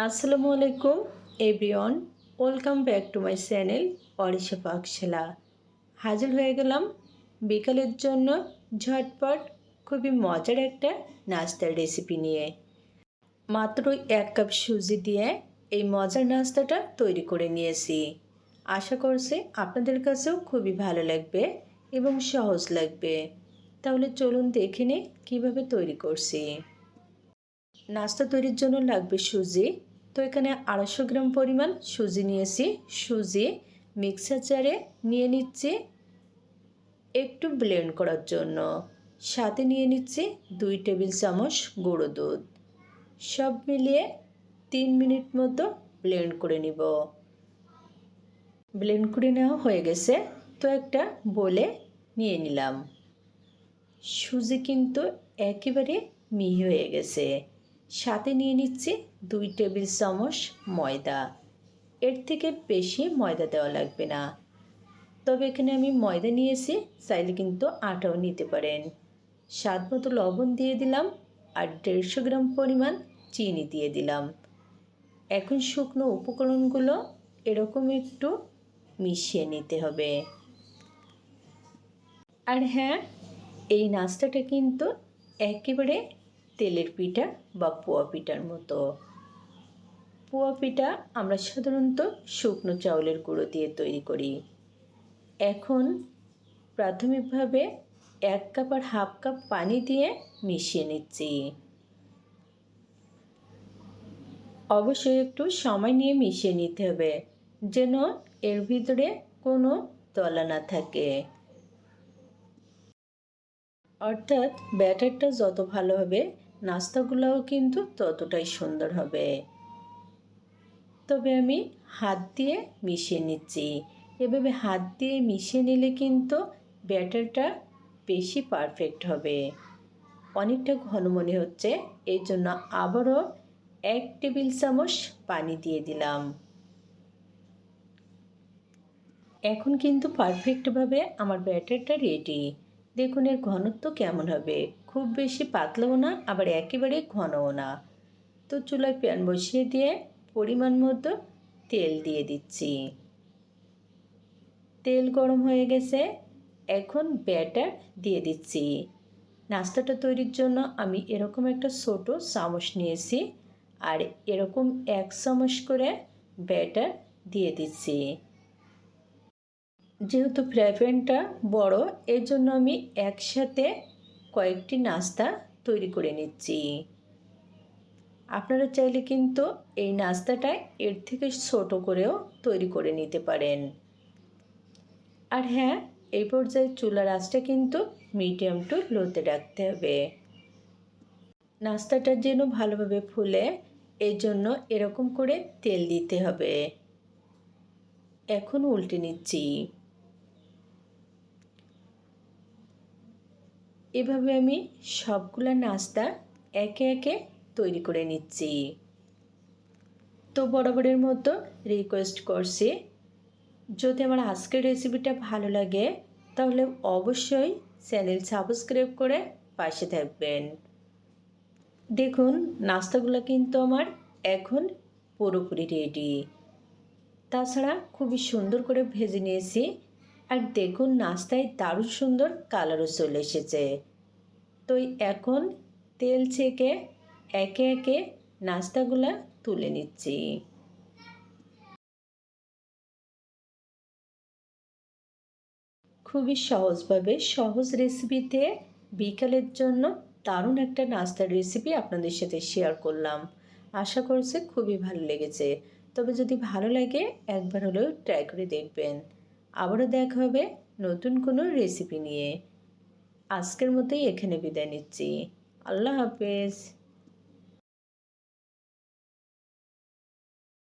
আসসালামু আলাইকুম everyone, welcome back to my channel Orisha Pakshala. হাজির হয়ে গেলাম বিকালের জন্য ঝটপট খুবই মজার একটা নাস্তার রেসিপি নিয়ে। মাত্র 1 কাপ সুজি দিয়ে এই মজার নাস্তাটা তৈরি করে নিয়েছি। আশা করছি আপনাদের কাছেও খুবই ভালো লাগবে এবং সহজ লাগবে। তাহলে চলুন দেখে নিই কীভাবে তৈরি করছি। নাস্তা তৈরির জন্য লাগবে সুজি। তো এখানে 250 গ্রাম পরিমাণ সুজি নিয়েছি। সুজি মিক্সার জারে নিয়ে নিচ্ছি একটু ব্লেন্ড করার জন্য। সাথে নিয়ে নিচ্ছি 2 টেবিল চামচ গুঁড়ো দুধ। সব মিলিয়ে 3 মিনিট মতো ব্লেন্ড করে নিব। ব্লেন্ড করে নেওয়া হয়ে গেছে, তো একটা বলে নিয়ে নিলাম। সুজি কিন্তু একেবারে মিহি হয়ে গেছে। সাথে নিয়ে নিচ্ছি 2 টেবিল চামচ ময়দা। এর থেকে বেশি ময়দা দেওয়া লাগবে না, তবে এখানে আমি ময়দা নিয়েছি, চাইলে কিন্তু আটাও নিতে পারেন। স্বাদ মতো লবণ দিয়ে দিলাম আর 150 গ্রাম পরিমাণ চিনি দিয়ে দিলাম। এখন শুকনো উপকরণগুলো এরকম একটু মিশিয়ে নিতে হবে। আর হ্যাঁ, এই নাস্তাটা কিন্তু একেবারে তেলের পিঠা বা পোয়া পিঠার মতো। পোয়া পিঠা আমরা সাধারণত শুকনো চাউলের গুঁড়ো দিয়ে তৈরি করি। এখন প্রাথমিকভাবে 1 কাপ আর হাফ কাপ পানি দিয়ে মিশিয়ে নিচ্ছি। অবশ্যই একটু সময় নিয়ে মিশিয়ে নিতে হবে, যেন এর ভিতরে কোনো দলা না থাকে। অর্থাৎ ব্যাটারটা যত ভালো হবে, নাস্তাগুলোও কিন্তু ততটাই সুন্দর হবে। তবে আমি হাত দিয়ে মিশিয়ে নিচ্ছি। এভাবে হাত দিয়ে মিশিয়ে নিলে কিন্তু ব্যাটারটা বেশি পারফেক্ট হবে। অনেকটা ঘন মনে হচ্ছে, এই জন্য আবারও 1 টেবিল চামচ পানি দিয়ে দিলাম। এখন কিন্তু পারফেক্টভাবে আমার ব্যাটারটা রেডি। দেখুন এর ঘনত্ব কেমন হবে, খুব বেশি পাতলাও না আবার একেবারে ঘনও না। তো চুলায় প্যান বসিয়ে দিয়ে পরিমাণ মতো তেল দিয়ে দিচ্ছি। তেল গরম হয়ে গেছে, এখন ব্যাটার দিয়ে দিচ্ছি। নাস্তাটা তৈরির জন্য আমি এরকম একটা ছোট চামচ নিয়েছি আর এরকম 1 চামচ করে ব্যাটার দিয়ে দিচ্ছি। যেহেতু ফ্রাই প্যানটা বড়, এর জন্য আমি একসাথে কয়েকটি নাস্তা তৈরি করে নিচ্ছি। আপনারা চাইলে কিন্তু এই নাস্তাটা এর থেকে ছোট করেও তৈরি করে নিতে পারেন। আর হ্যাঁ, এই পর্যায়ে চুলার আঁচটা কিন্তু মিডিয়াম টু লোতে রাখতে হবে। নাস্তাটা যেন ভালোভাবে ফুলে, এই জন্য এরকম করে তেল দিতে হবে। এখন উল্টে নিচ্ছি। এভাবে আমি সবগুলা নাস্তা একে একে তৈরি করে নিচ্ছি। তো বরাবরের মতো রিকোয়েস্ট করছি, যদি আমার আজকের রেসিপিটা ভালো লাগে তাহলে অবশ্যই চ্যানেল সাবস্ক্রাইব করে পাশে থাকবেন। দেখুন নাস্তাগুলো কিন্তু আমার এখন পুরোপুরি রেডি। তাছাড়া খুবই সুন্দর করে ভেজে নিয়েছি। আর দেখুন নাস্তায় দারুণ সুন্দর কালারও চলে এসেছে। তো এখন তেল ছেঁকে একে একে নাস্তাগুলো তুলে নিচ্ছি। খুবই সহজভাবে সহজ রেসিপিতে বিকালের জন্য দারুণ একটা নাস্তার রেসিপি আপনাদের সাথে শেয়ার করলাম। আশা করছি খুবই ভালো লেগেছে। তবে যদি ভালো লাগে একবার হলেও ট্রাই করে দেখবেন। আবারও দেখা হবে নতুন কোনো রেসিপি নিয়ে। আজকের মতোই এখানে বিদায় নিচ্ছি। আল্লাহ হাফেজ।